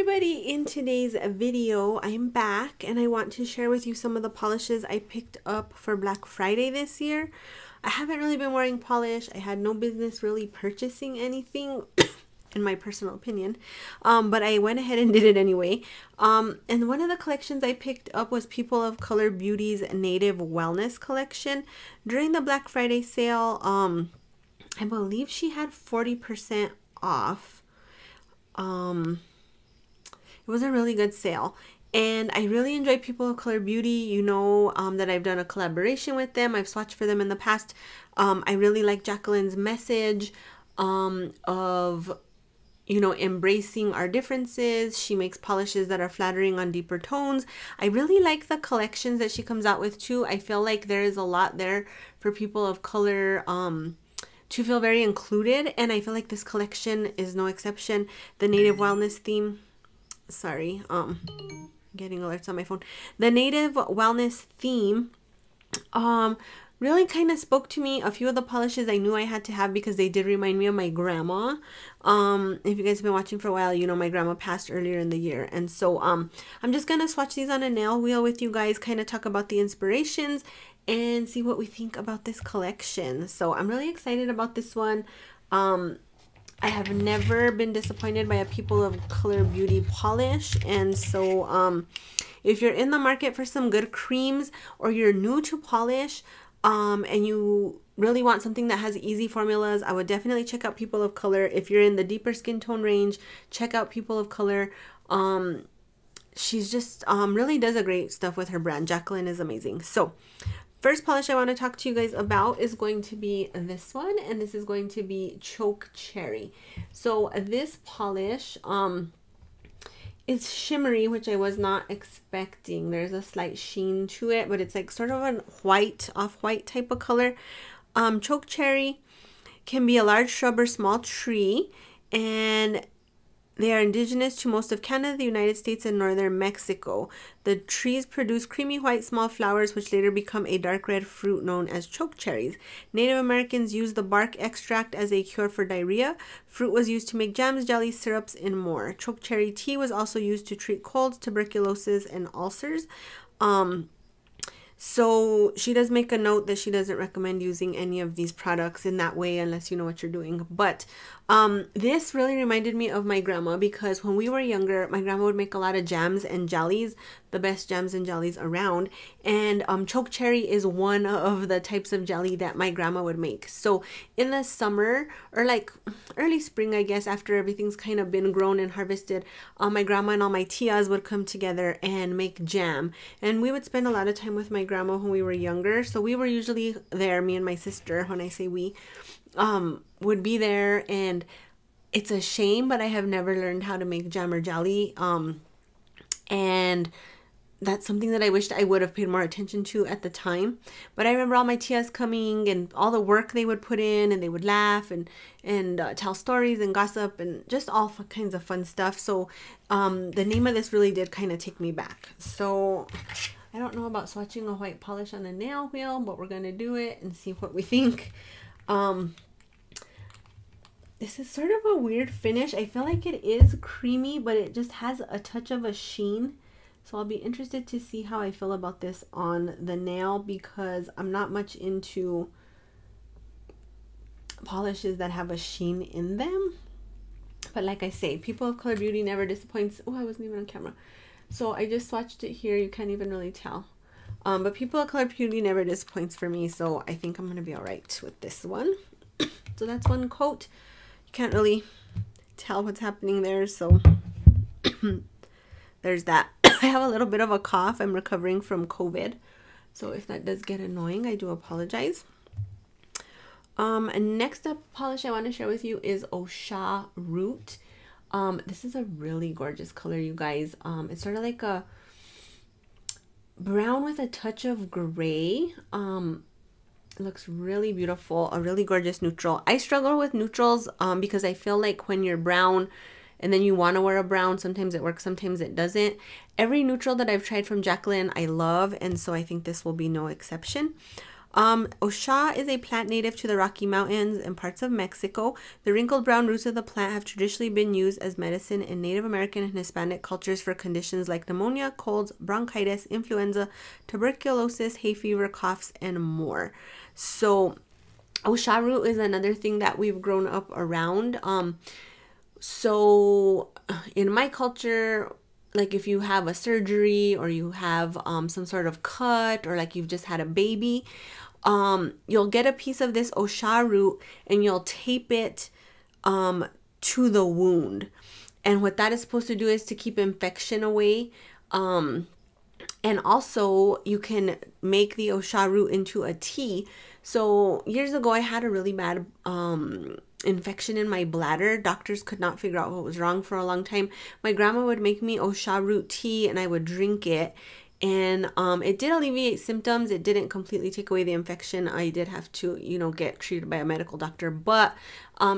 everybody, in today's video I am back and I want to share with you some of the polishes I picked up for Black Friday this year. I haven't really been wearing polish. I had no business really purchasing anything in my personal opinion, but I went ahead and did it anyway. And one of the collections I picked up was People of Color Beauty's Native Wellness collection. During the Black Friday sale, I believe she had 40% off. It was a really good sale, and I really enjoy People of Color Beauty. You know that I've done a collaboration with them. I've swatched for them in the past. I really like Jacqueline's message of, you know, embracing our differences. She makes polishes that are flattering on deeper tones. I really like the collections that she comes out with too. I feel like there is a lot there for people of color to feel very included, and I feel like this collection is no exception. The Native Wellness theme, sorry, getting alerts on my phone. The Native Wellness theme really kind of spoke to me. A few of the polishes I knew I had to have because they did remind me of my grandma. If you guys have been watching for a while, you know my grandma passed earlier in the year, and so I'm just gonna swatch these on a nail wheel with you guys, kind of talk about the inspirations and see what we think about this collection. So I'm really excited about this one. I have never been disappointed by a People of Color Beauty polish, and so if you're in the market for some good creams, or you're new to polish and you really want something that has easy formulas, I would definitely check out People of Color. If you're in the deeper skin tone range, check out People of Color. She's just really does a great stuff with her brand. Jacqueline is amazing. So first polish I want to talk to you guys about is going to be this one, and this is going to be Chokecherry. So this polish is shimmery, which I was not expecting. There's a slight sheen to it, but it's like sort of a white, off-white type of color. Chokecherry can be a large shrub or small tree, and they are indigenous to most of Canada, the United States, and northern Mexico. The trees produce creamy white small flowers which later become a dark red fruit known as chokecherries. Native Americans used the bark extract as a cure for diarrhea. Fruit was used to make jams, jellies, syrups, and more. Chokecherry tea was also used to treat colds, tuberculosis, and ulcers. So she does make a note that she doesn't recommend using any of these products in that way unless you know what you're doing. But this really reminded me of my grandma, because when we were younger, my grandma would make a lot of jams and jellies, the best jams and jellies around. And chokecherry is one of the types of jelly that my grandma would make. So in the summer, or like early spring, I guess, after everything's kind of been grown and harvested, my grandma and all my tias would come together and make jam. And we would spend a lot of time with my grandma when we were younger. So we were usually there, me and my sister, when I say we, would be there, and it's a shame, but I have never learned how to make jam or jelly, and that's something that I wished I would have paid more attention to at the time. But I remember all my tias coming and all the work they would put in, and they would laugh and tell stories and gossip and just all kinds of fun stuff. So the name of this really did kind of take me back. So I don't know about swatching a white polish on a nail wheel, but we're gonna do it and see what we think. This is sort of a weird finish. I feel like it is creamy, but it just has a touch of a sheen. So I'll be interested to see how I feel about this on the nail, because I'm not much into polishes that have a sheen in them. But like I say, People of Color Beauty never disappoints. Oh, I wasn't even on camera. So I just swatched it here. You can't even really tell. But People of Color Beauty never disappoints for me. So I think I'm going to be all right with this one. So that's one coat. You can't really tell what's happening there. So there's that. I have a little bit of a cough. I'm recovering from COVID. So if that does get annoying, I do apologize. And next up polish I want to share with you is Osha Root. This is a really gorgeous color, you guys. It's sort of like a brown with a touch of gray. It looks really beautiful, a really gorgeous neutral. I struggle with neutrals because I feel like when you're brown and then you want to wear a brown, sometimes it works, sometimes it doesn't. Every neutral that I've tried from Jacqueline I love, and so I think this will be no exception. Osha is a plant native to the Rocky Mountains and parts of Mexico. The wrinkled brown roots of the plant have traditionally been used as medicine in Native American and Hispanic cultures for conditions like pneumonia, colds, bronchitis, influenza, tuberculosis, hay fever, coughs, and more. So Osha root is another thing that we've grown up around. So in my culture, like if you have a surgery or you have some sort of cut, or like you've just had a baby, you'll get a piece of this Osha root and you'll tape it to the wound. And what that is supposed to do is to keep infection away. And also you can make the Osha root into a tea. So years ago, I had a really bad infection in my bladder. Doctors could not figure out what was wrong for a long time. My grandma would make me Osha root tea and I would drink it. And it did alleviate symptoms. It didn't completely take away the infection. I did have to, you know, get treated by a medical doctor. But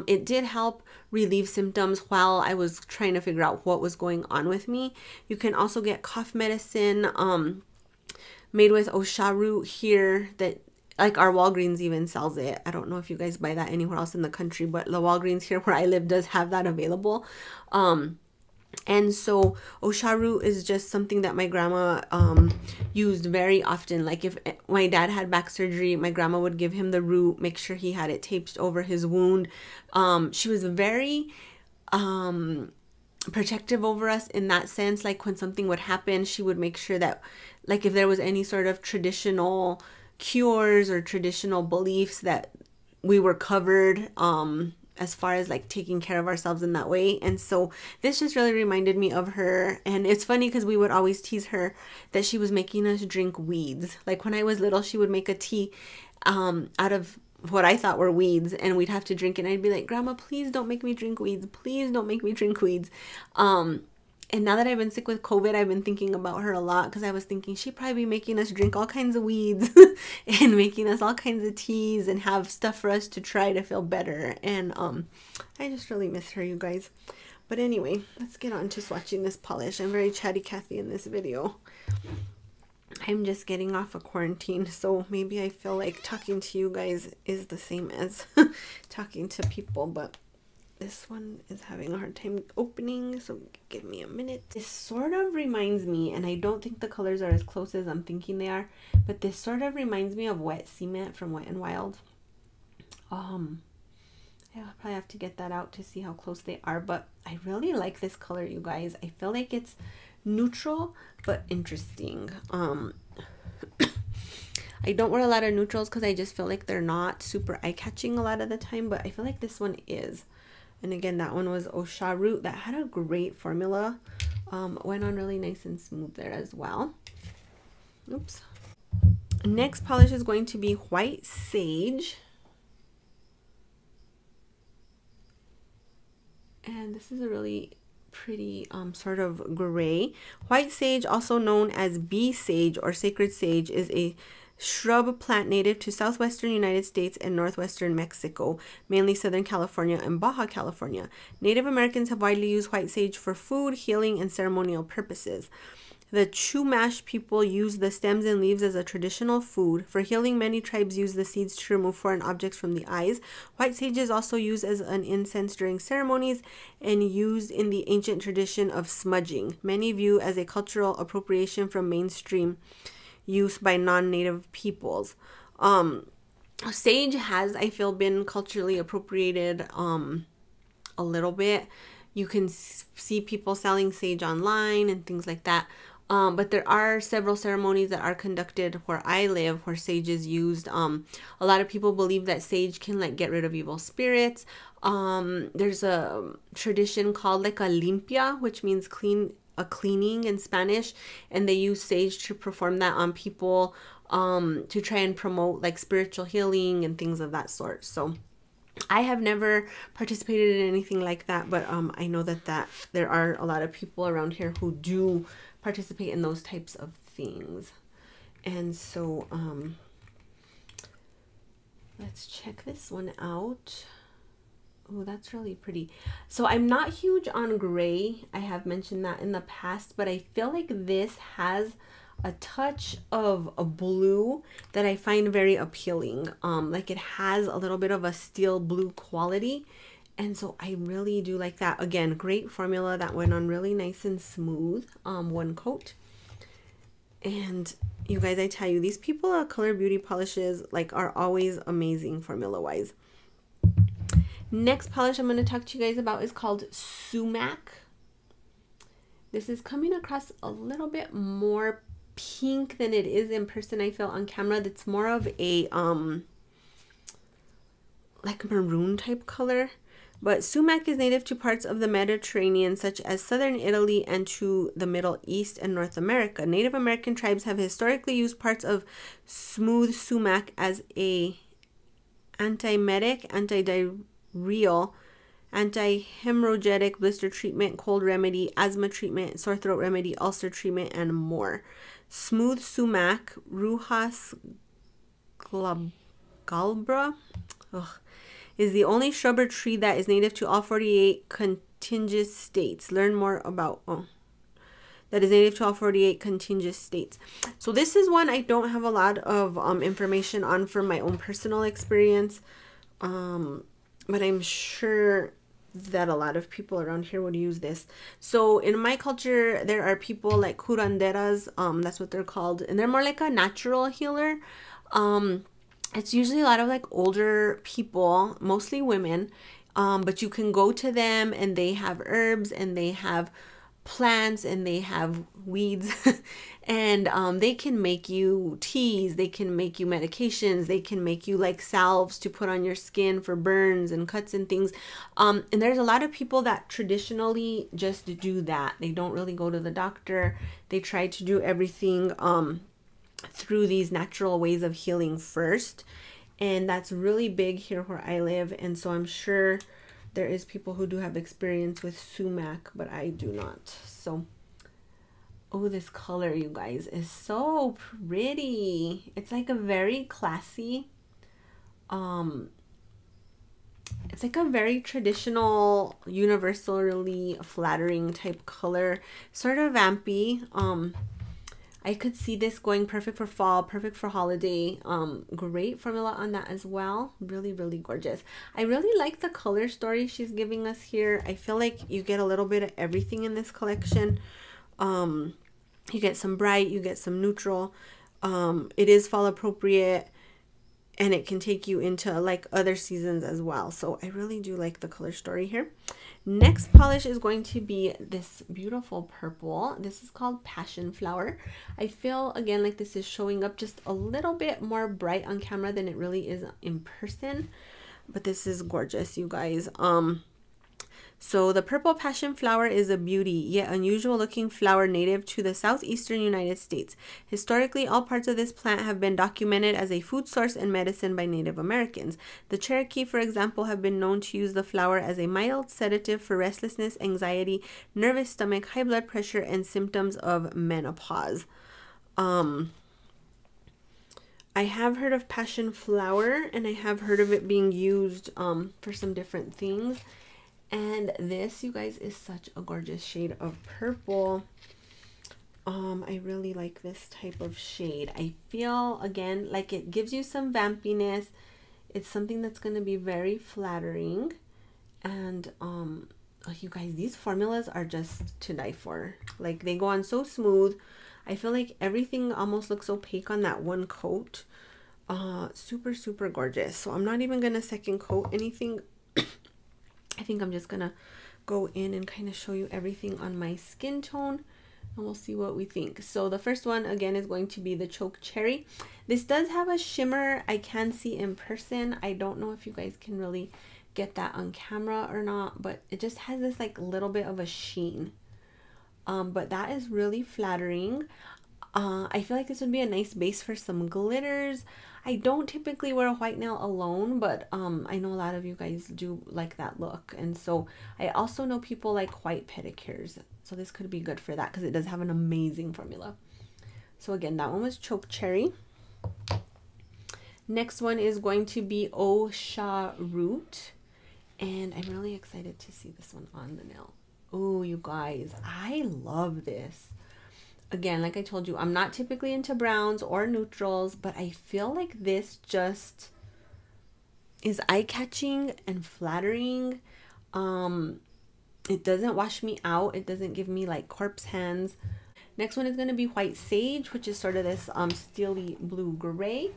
it did help relieve symptoms while I was trying to figure out what was going on with me. You can also get cough medicine made with Osha root here, that like our Walgreens even sells it. I don't know if you guys buy that anywhere else in the country, but the Walgreens here where I live does have that available. And so Osha root is just something that my grandma used very often. Like if my dad had back surgery, my grandma would give him the root, make sure he had it taped over his wound. She was very protective over us in that sense. Like when something would happen, she would make sure that, like if there was any sort of traditional cures or traditional beliefs, that we were covered as far as like taking care of ourselves in that way. And so this just really reminded me of her. And it's funny because we would always tease her that she was making us drink weeds. Like when I was little, she would make a tea out of what I thought were weeds, and we'd have to drink it. And I'd be like, Grandma, please don't make me drink weeds. Please don't make me drink weeds. And now that I've been sick with COVID, I've been thinking about her a lot, because I was thinking she'd probably be making us drink all kinds of weeds and making us all kinds of teas and have stuff for us to try to feel better. And I just really miss her, you guys. But anyway, let's get on to swatching this polish. I'm very chatty Cathy in this video. I'm just getting off of quarantine, so maybe I feel like talking to you guys is the same as talking to people, but this one is having a hard time opening, so give me a minute. This sort of reminds me, and I don't think the colors are as close as I'm thinking they are, but this sort of reminds me of Wet Cement from Wet n Wild. I'll probably have to get that out to see how close they are, but I really like this color, you guys. I feel like it's neutral but interesting. I don't wear a lot of neutrals because I just feel like they're not super eye-catching a lot of the time, but I feel like this one is. And again, that one was Osha Root. That had a great formula. Went on really nice and smooth there as well. Oops. Next polish is going to be White Sage. And this is a really pretty sort of gray. White sage, also known as bee sage or sacred sage, is a shrub plant native to southwestern United States and northwestern Mexico, mainly Southern California and Baja California. Native Americans have widely used white sage for food, healing, and ceremonial purposes. The Chumash people use the stems and leaves as a traditional food. For healing, many tribes use the seeds to remove foreign objects from the eyes. White sage is also used as an incense during ceremonies and used in the ancient tradition of smudging. Many view as a cultural appropriation from mainstream use by non-native peoples. Sage has, I feel, been culturally appropriated a little bit. You can see people selling sage online and things like that. But there are several ceremonies that are conducted where I live where sage is used. A lot of people believe that sage can like get rid of evil spirits. There's a tradition called like a limpia, which means cleaning in Spanish, and they use sage to perform that on people to try and promote like spiritual healing and things of that sort. So I have never participated in anything like that, but I know that there are a lot of people around here who do participate in those types of things. And so let's check this one out. Oh, that's really pretty. So I'm not huge on gray. I have mentioned that in the past, but I feel like this has a touch of a blue that I find very appealing. Like it has a little bit of a steel blue quality. And so I really do like that. Again, great formula that went on really nice and smooth, one coat. And you guys, I tell you, these people at Color Beauty polishes like are always amazing formula wise. Next polish I'm going to talk to you guys about is called Sumac. This is coming across a little bit more pink than it is in person. I feel on camera that's more of a like maroon type color. But sumac is native to parts of the Mediterranean, such as southern Italy, and to the Middle East and North America. Native American tribes have historically used parts of smooth sumac as a antiemetic, antidiarrheal, anti-hemorrhagic, blister treatment, cold remedy, asthma treatment, sore throat remedy, ulcer treatment, and more. Smooth sumac, Ruhas glabra, is the only shrub or tree that is native to all 48 contiguous states. Learn more about that is native to all 48 contiguous states. So this is one I don't have a lot of information on from my own personal experience, but I'm sure that a lot of people around here would use this. So in my culture, there are people like curanderas, that's what they're called, and they're more like a natural healer. It's usually a lot of like older people, mostly women, but you can go to them and they have herbs and they have plants and they have weeds and they can make you teas, they can make you medications, they can make you like salves to put on your skin for burns and cuts and things. And there's a lot of people that traditionally just do that. They don't really go to the doctor. They try to do everything through these natural ways of healing first, and that's really big here where I live. And so I'm sure there is people who do have experience with sumac, but I do not. So oh, this color, you guys, is so pretty. It's like a very classy, it's like a very traditional, universally flattering type color, sort of vampy. I could see this going perfect for fall, perfect for holiday. Great formula on that as well. Really, really gorgeous. I really like the color story she's giving us here. I feel like you get a little bit of everything in this collection. You get some bright, you get some neutral. It is fall appropriate, and it can take you into like other seasons as well. So I really do like the color story here. Next polish is going to be this beautiful purple. This is called Passionflower. I feel again like this is showing up just a little bit more bright on camera than it really is in person, but this is gorgeous, you guys. So the purple passion flower is a beauty, yet unusual looking flower native to the southeastern United States. Historically, all parts of this plant have been documented as a food source and medicine by Native Americans. The Cherokee, for example, have been known to use the flower as a mild sedative for restlessness, anxiety, nervous stomach, high blood pressure, and symptoms of menopause. I have heard of passion flower, and I have heard of it being used for some different things. And this, you guys, is such a gorgeous shade of purple. I really like this type of shade. I feel, again, like it gives you some vampiness. It's something that's going to be very flattering. And, oh, you guys, these formulas are just to die for. Like, they go on so smooth. I feel like everything almost looks opaque on that one coat. Super, super gorgeous. So I'm not even going to second coat anything. I think I'm just gonna go in and kind of show you everything on my skin tone, and we'll see what we think. So the first one again is going to be the Chokecherry. This does have a shimmer I can see in person. I don't know if you guys can really get that on camera or not, but it just has this like little bit of a sheen. But that is really flattering. I feel like this would be a nice base for some glitters. I don't typically wear a white nail alone, but I know a lot of you guys do like that look. And so I also know people like white pedicures. So this could be good for that because it does have an amazing formula. So again, that one was Chokecherry. Next one is going to be Osha Root. And I'm really excited to see this one on the nail. Oh, you guys, I love this. Again, like I told you, I'm not typically into browns or neutrals, but I feel like this just is eye-catching and flattering. It doesn't wash me out. It doesn't give me like corpse hands. Next one is going to be White Sage, which is sort of this steely blue gray.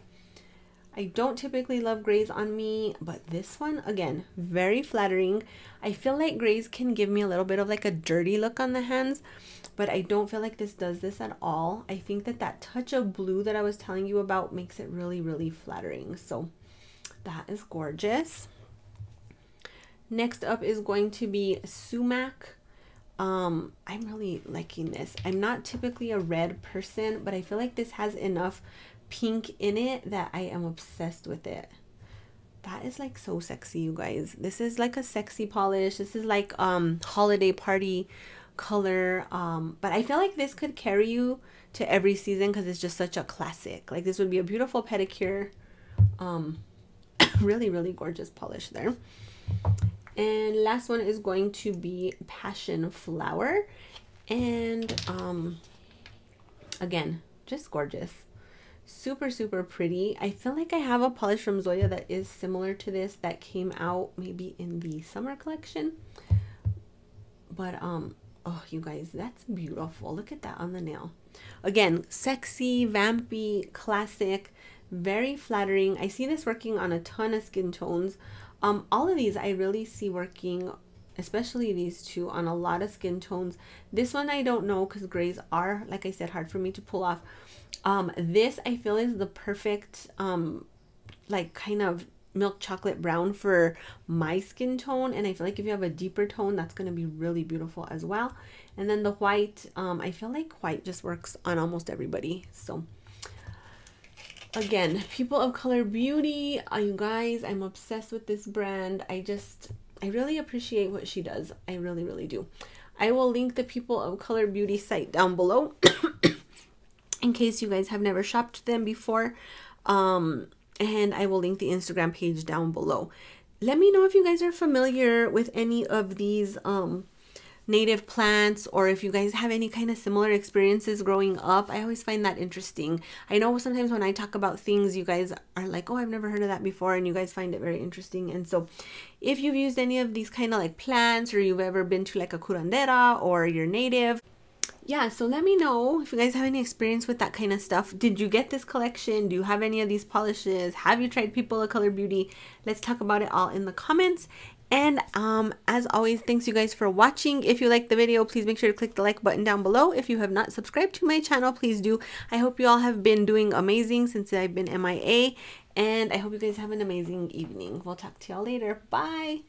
I don't typically love grays on me, but this one, again, very flattering. I feel like grays can give me a little bit of like a dirty look on the hands, but I don't feel like this does this at all. I think that that touch of blue that I was telling you about makes it really, really flattering. So that is gorgeous. Next up is going to be Sumac. I'm really liking this. I'm not typically a red person, but I feel like this has enough pink in it that I am obsessed with it. That is like so sexy, you guys. This is like a sexy polish. This is like holiday party color, but I feel like this could carry you to every season because it's just such a classic. Like this would be a beautiful pedicure. Really, really gorgeous polish there. And last one is going to be Passionflower, and again, just gorgeous. Super, super pretty. I feel like I have a polish from Zoya that is similar to this that came out maybe in the summer collection. But oh, you guys, that's beautiful. Look at that on the nail. Again, sexy, vampy, classic, very flattering. I see this working on a ton of skin tones. All of these I really see working, especially these two, on a lot of skin tones. This one I don't know because grays are, like I said, hard for me to pull off. This I feel is the perfect like kind of milk chocolate brown for my skin tone, and I feel like if you have a deeper tone, that's going to be really beautiful as well. And then the white, I feel like white just works on almost everybody. So again, people of color beauty, you guys, I'm obsessed with this brand. I really appreciate what she does. I really, really do. I will link the People of Color Beauty site down below in case you guys have never shopped them before. And I will link the Instagram page down below. Let me know if you guys are familiar with any of these native plants, or if you guys have any kind of similar experiences growing up. I always find that interesting. I know sometimes when I talk about things, you guys are like, oh, I've never heard of that before, and you guys find it very interesting. And so if you've used any of these kind of like plants, or you've ever been to like a curandera or you're native, yeah, so let me know if you guys have any experience with that kind of stuff. Did you get this collection? Do you have any of these polishes? Have you tried People of Color Beauty? Let's talk about it all in the comments. And as always, thanks you guys for watching. If you liked the video, please make sure to click the like button down below. If you have not subscribed to my channel, please do. I hope you all have been doing amazing since I've been MIA. And I hope you guys have an amazing evening. We'll talk to y'all later. Bye.